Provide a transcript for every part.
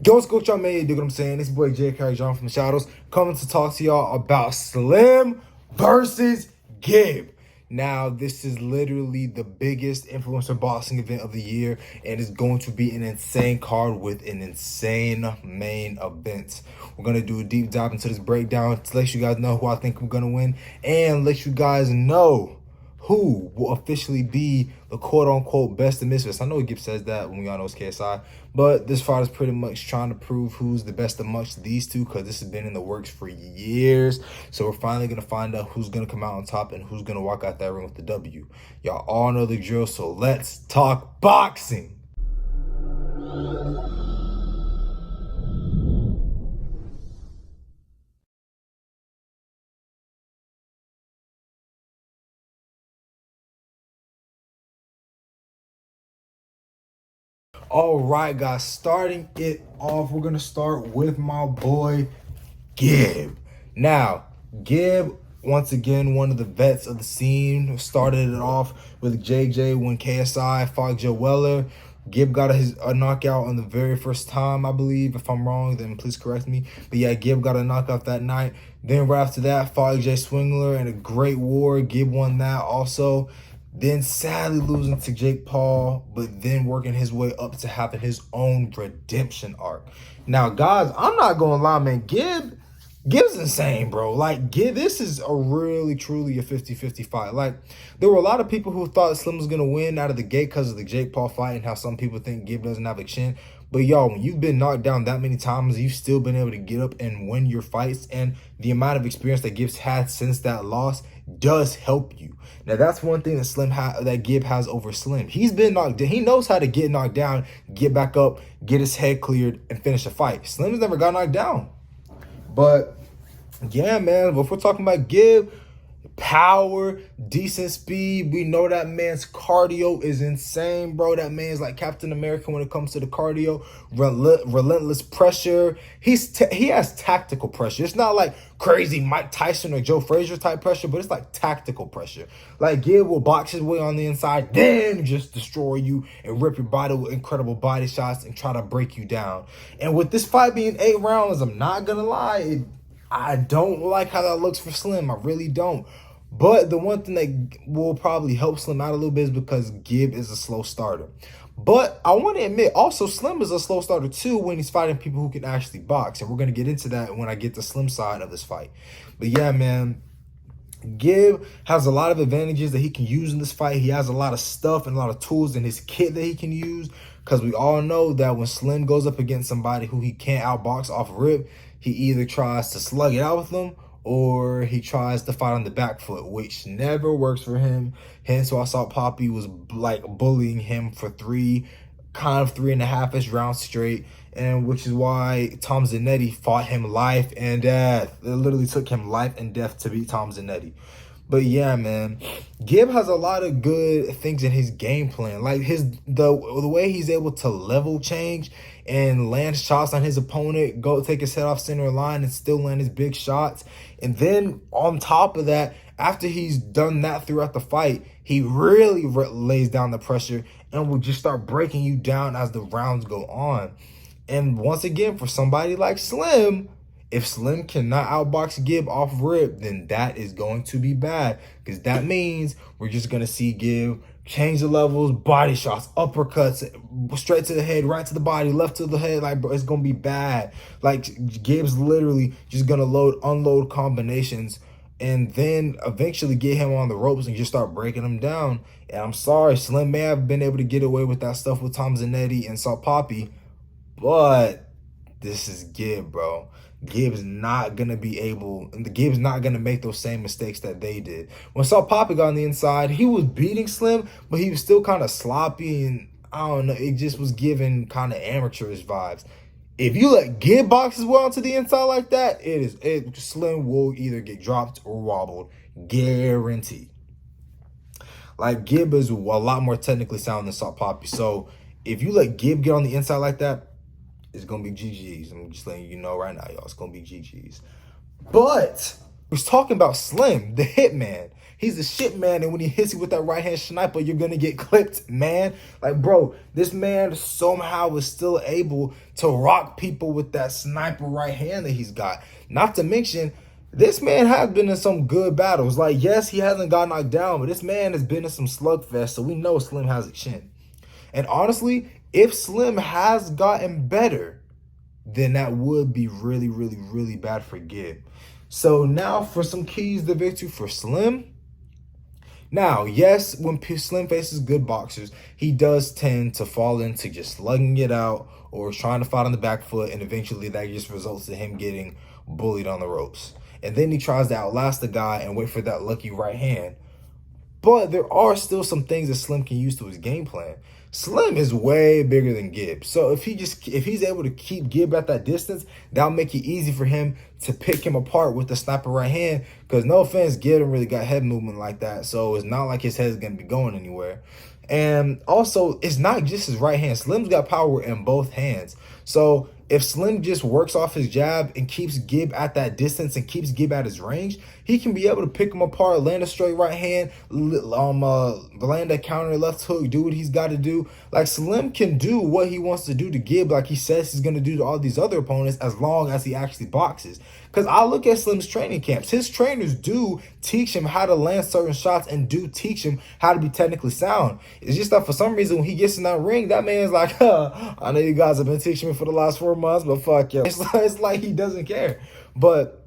Yo, what's good, y'all, man? You dig what I'm saying? This boy J. Carry John from the Shadows coming to talk to y'all about Slim versus Gib. Now, this is literally the biggest influencer boxing event of the year, and it's going to be an insane card with an insane main event. We're going to do a deep dive into this breakdown to let you guys know who I think I'm going to win and let you guys know who will officially be the quote-unquote best of misfits. I know Gib says that when we all know it's KSI, but this fight is pretty much trying to prove who's the best amongst these two because this has been in the works for years. So we're finally going to find out who's going to come out on top and who's going to walk out that ring with the W. Y'all all know the drill, so let's talk boxing. All right, guys, starting it off, we're going to start with my boy Gib. Now, Gib, once again, one of the vets of the scene, started it off with JJ when KSI fought Joe Weller. Gib got a knockout on the very first time, I believe. If I'm wrong, then please correct me. But yeah, Gib got a knockout that night. Then right after that, fought Jay Swingler in a great war. Gib won that also. Then sadly losing to Jake Paul, but then working his way up to having his own redemption arc. Now, guys, I'm not gonna lie, man. Gib's insane, bro. Like, Gib, this is a really, truly a 50-50 fight. Like, there were a lot of people who thought Slim was gonna win out of the gate because of the Jake Paul fight and how some people think Gib doesn't have a chin. But y'all, when you've been knocked down that many times, you've still been able to get up and win your fights, and the amount of experience that Gib's had since that loss does help you. Now, that's one thing that Gib has over Slim. He's been knocked down. He knows how to get knocked down, get back up, get his head cleared, and finish a fight. Slim's never got knocked down. But yeah, man, if we're talking about Gib, power, decent speed, we know that man's cardio is insane, bro. That man's like Captain America when it comes to the cardio. Relentless pressure. He has tactical pressure. It's not like crazy Mike Tyson or Joe Frazier type pressure, but it's like tactical pressure. Like, Gib will box his way on the inside, then just destroy you and rip your body with incredible body shots and try to break you down. And with this fight being 8 rounds, I'm not gonna lie, I don't like how that looks for Slim. I really don't. But the one thing that will probably help Slim out a little bit is because Gib is a slow starter. But I want to admit, also, Slim is a slow starter too when he's fighting people who can actually box. And we're going to get into that when I get the Slim side of this fight. But yeah, man, Gib has a lot of advantages that he can use in this fight. He has a lot of stuff and a lot of tools in his kit that he can use. Because we all know that when Slim goes up against somebody who he can't outbox off rip, he either tries to slug it out with them or he tries to fight on the back foot, which never works for him. Hence why I saw Poppy was like bullying him for 3.5-ish rounds straight, and which is why Tom Zanetti fought him life and death. It literally took him life and death to beat Tom Zanetti. But yeah, man, Gib has a lot of good things in his game plan. Like the way he's able to level change and land shots on his opponent, go take his head off center line and still land his big shots. And then on top of that, after he's done that throughout the fight, he really lays down the pressure and will just start breaking you down as the rounds go on. And once again, for somebody like Slim, if Slim cannot outbox Gib off rip, then that is going to be bad. Because that means we're just going to see Gib change the levels, body shots, uppercuts, straight to the head, right to the body, left to the head. Like, bro, it's going to be bad. Like, Gib's literally just going to unload combinations and then eventually get him on the ropes and just start breaking him down. And I'm sorry, Slim may have been able to get away with that stuff with Tom Zanetti and Salt Poppy, but this is Gib, bro. Gib's not gonna make those same mistakes that they did. When Salt Poppy got on the inside, he was beating Slim, but he was still kind of sloppy, and I don't know, it just was giving kind of amateurish vibes. If you let Gib box as well to the inside like that, Slim will either get dropped or wobbled, guaranteed. Like, Gib is a lot more technically sound than Salt Poppy, so if you let Gib get on the inside like that, it's going to be GG's. I'm just letting you know right now, y'all. It's going to be GG's. But we're talking about Slim, the hitman. He's a shit man, and when he hits you with that right hand sniper, you're gonna get clipped, man. Like, bro, this man somehow is still able to rock people with that sniper right hand that he's got. Not to mention, this man has been in some good battles. Like, yes, he hasn't got knocked down, but this man has been in some slugfest, so we know Slim has a chin. And honestly, if Slim has gotten better, then that would be really, really, really bad for Gib. So now for some keys to victory for Slim. Now, yes, when Slim faces good boxers, he does tend to fall into just slugging it out or trying to fight on the back foot, and eventually that just results in him getting bullied on the ropes. And then he tries to outlast the guy and wait for that lucky right hand. But there are still some things that Slim can use to his game plan. Slim is way bigger than Gib. So if he's able to keep Gib at that distance, that'll make it easy for him to pick him apart with the sniper right hand. Because no offense, Gib don't really got head movement like that. So it's not like his head is going to be going anywhere. And also, it's not just his right hand. Slim's got power in both hands. So if Slim just works off his jab and keeps Gib at that distance and keeps Gib at his range, he can be able to pick him apart, land a straight right hand, land a counter left hook, do what he's got to do. Like, Slim can do what he wants to do to Gib like he says he's going to do to all these other opponents as long as he actually boxes. Because I look at Slim's training camps. His trainers do teach him how to land certain shots and do teach him how to be technically sound. It's just that for some reason when he gets in that ring, that man's like, I know you guys have been teaching me for the last 4 months, but fuck you. It's like he doesn't care. But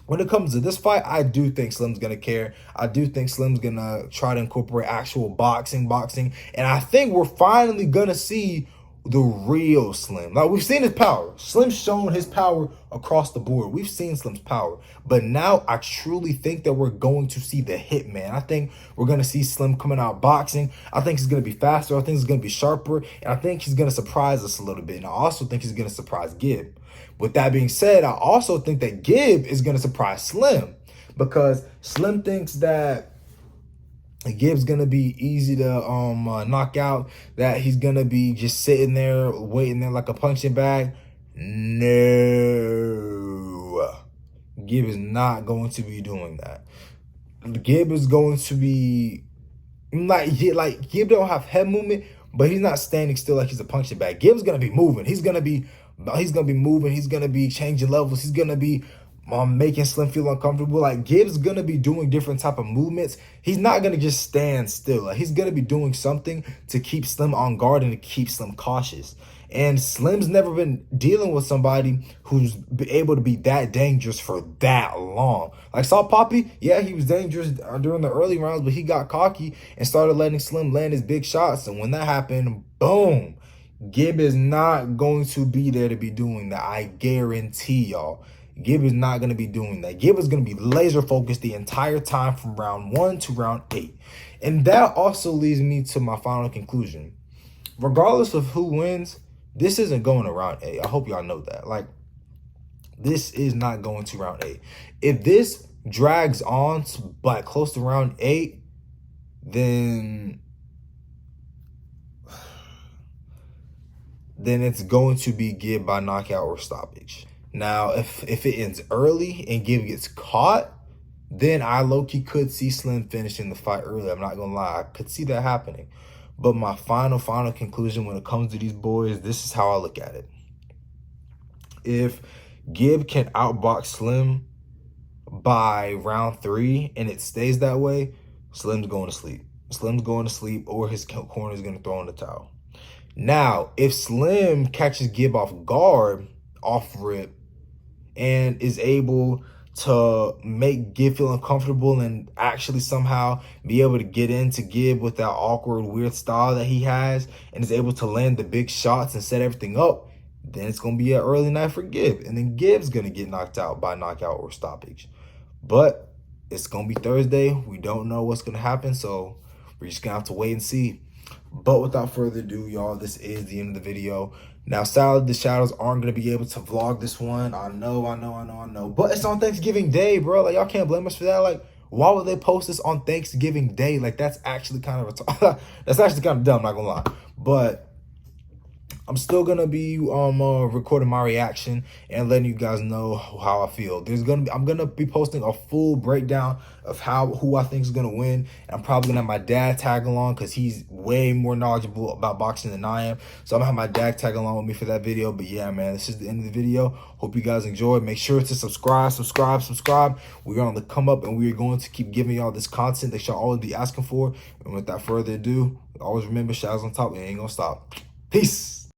when it comes to this fight, I do think Slim's going to care. I do think Slim's going to try to incorporate actual boxing. And I think we're finally going to see the real Slim. Like, we've seen his power. Slim's shown his power across the board. We've seen Slim's power. But now I truly think that we're going to see the hitman. I think we're going to see Slim coming out boxing. I think he's going to be faster. I think he's going to be sharper. And I think he's going to surprise us a little bit. And I also think he's going to surprise Gib. With that being said, I also think that Gib is going to surprise Slim. Because Slim thinks that Gib's gonna be easy to knock out, that he's gonna be just sitting there waiting there like a punching bag. No, Gib is not going to be doing that. Gib is going to be like Gib don't have head movement, but he's not standing still like he's a punching bag. Gib's gonna be moving. He's gonna be moving. He's gonna be changing levels. He's gonna be making Slim feel uncomfortable. Like, Gib's gonna be doing different type of movements. He's not gonna just stand still. Like, he's gonna be doing something to keep Slim on guard and to keep Slim cautious. And Slim's never been dealing with somebody who's able to be that dangerous for that long. Like Salt Poppy, yeah, he was dangerous during the early rounds, but he got cocky and started letting Slim land his big shots. And when that happened, boom, Gib is not going to be there to be doing that. I guarantee y'all. Gib is not going to be doing that. Gib is going to be laser focused the entire time from round 1 to round 8. And that also leads me to my final conclusion. Regardless of who wins, this isn't going to round 8. I hope y'all know that. Like, this is not going to round 8. If this drags on by close to round 8, then it's going to be Gib by knockout or stoppage. Now, if it ends early and Gib gets caught, then I low-key could see Slim finishing the fight early. I'm not going to lie. I could see that happening. But my final conclusion when it comes to these boys, this is how I look at it. If Gib can outbox Slim by round 3 and it stays that way, Slim's going to sleep. Slim's going to sleep, or his corner is going to throw in the towel. Now, if Slim catches Gib off guard, off rip, and is able to make Gib feel uncomfortable and actually somehow be able to get into Gib with that awkward, weird style that he has, and is able to land the big shots and set everything up, then it's going to be an early night for Gib. And then Gib's going to get knocked out by knockout or stoppage. But it's going to be Thursday. We don't know what's going to happen, so we're just going to have to wait and see. But without further ado, y'all, this is the end of the video. Now, sadly, the Shadows aren't going to be able to vlog this one. I know. But it's on Thanksgiving Day, bro. Like, y'all can't blame us for that. Like, why would they post this on Thanksgiving Day? Like, that's actually kind of that's actually kind of dumb, not going to lie. But I'm still gonna be recording my reaction and letting you guys know how I feel. I'm gonna be posting a full breakdown of who I think is gonna win. I'm probably gonna have my dad tag along because he's way more knowledgeable about boxing than I am. So I'm gonna have my dad tag along with me for that video. But yeah, man, this is the end of the video. Hope you guys enjoyed. Make sure to subscribe. We're on the come up and we're going to keep giving y'all this content that y'all always be asking for. And without further ado, always remember, shadows on top, we ain't gonna stop. Peace.